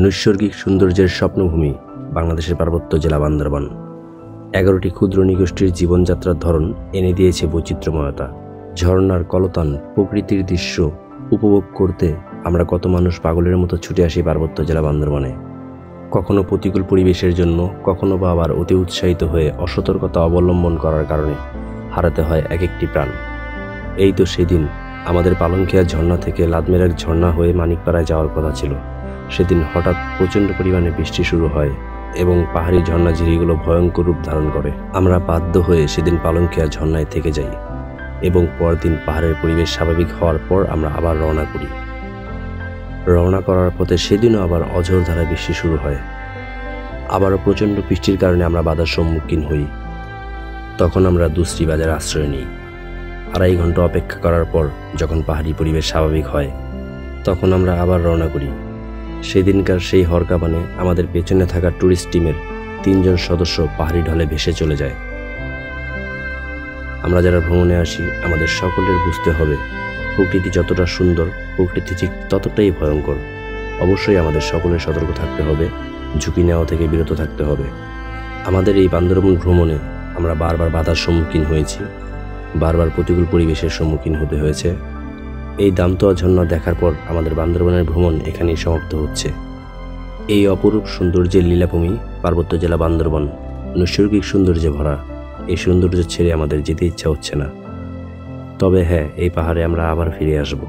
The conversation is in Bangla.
নৈসর্গিক সৌন্দর্যের স্বপ্নভূমি বাংলাদেশের পার্বত্য জেলা বান্দরবান। 11টি ক্ষুদ্র নৃগোষ্ঠীর জীবনযাত্রার ধরন এনে দিয়েছে বৈচিত্র্যময়তা। ঝর্ণার কলতান, প্রকৃতির দৃশ্য উপভোগ করতে আমরা কত মানুষ পাগলের মতো ছুটে আসি পার্বত্য জেলা বান্দরবানে। কখনো প্রতিকূল পরিবেশের জন্য, কখনো বা আবার অতি উৎসাহিত হয়ে অসতর্কতা অবলম্বন করার কারণে হারাতে হয় এক একটি প্রাণ। এই তো সেদিন আমাদের পালংখিয়া ঝর্ণা থেকে লাদমেরাক ঝর্ণা হয়ে মানিকপাড়ায় যাওয়ার কথা ছিল। সেদিন হঠাৎ প্রচণ্ড পরিমাণে বৃষ্টি শুরু হয় এবং পাহাড়ি ঝর্ণাঝিরিগুলো ভয়ঙ্কর রূপ ধারণ করে। আমরা বাধ্য হয়ে সেদিন পালংখিয়া ঝর্ণায় থেকে যাই এবং পরদিন পাহাড়ের পরিবেশ স্বাভাবিক হওয়ার পর আমরা আবার রওনা করি। রওনা করার পথে সেদিনও আবার অঝোর ধারায় বৃষ্টি শুরু হয়। আবারও প্রচণ্ড বৃষ্টির কারণে আমরা বাধার সম্মুখীন হই। তখন আমরা দুশ্রী বাজারে আশ্রয় নিই। 2.5 ঘন্টা অপেক্ষা করার পর যখন পাহাড়ি পরিবেশ স্বাভাবিক হয় তখন আমরা আবার রওনা করি। সেদিনকার সেই হরকাবানে আমাদের পেছনে থাকা ট্যুরিস্ট টিমের 3 জন সদস্য পাহাড়ি ঢলে ভেসে চলে যায়। আমরা যারা ভ্রমণে আসি আমাদের সকলের বুঝতে হবে প্রকৃতি যতটা সুন্দর, প্রকৃতি ঠিক ততটাই ভয়ঙ্কর। অবশ্যই আমাদের সকলের সতর্ক থাকতে হবে, ঝুঁকি নেওয়া থেকে বিরত থাকতে হবে। আমাদের এই বান্দরবান ভ্রমণে আমরা বারবার বাধার সম্মুখীন হয়েছি, বারবার প্রতিকূল পরিবেশের সম্মুখীন হতে হয়েছে। এই দামতোয়া ঝর্ণা দেখার পর আমাদের বান্দরবানের ভ্রমণ এখানেই সমাপ্ত হচ্ছে। এই অপরূপ সৌন্দর্যের লীলাভূমি পার্বত্য জেলা বান্দরবান নৈসর্গিক সৌন্দর্যে ভরা। এই সৌন্দর্য ছেড়ে আমাদের যেতে ইচ্ছা হচ্ছে না। তবে হ্যাঁ, এই পাহাড়ে আমরা আবার ফিরে আসব।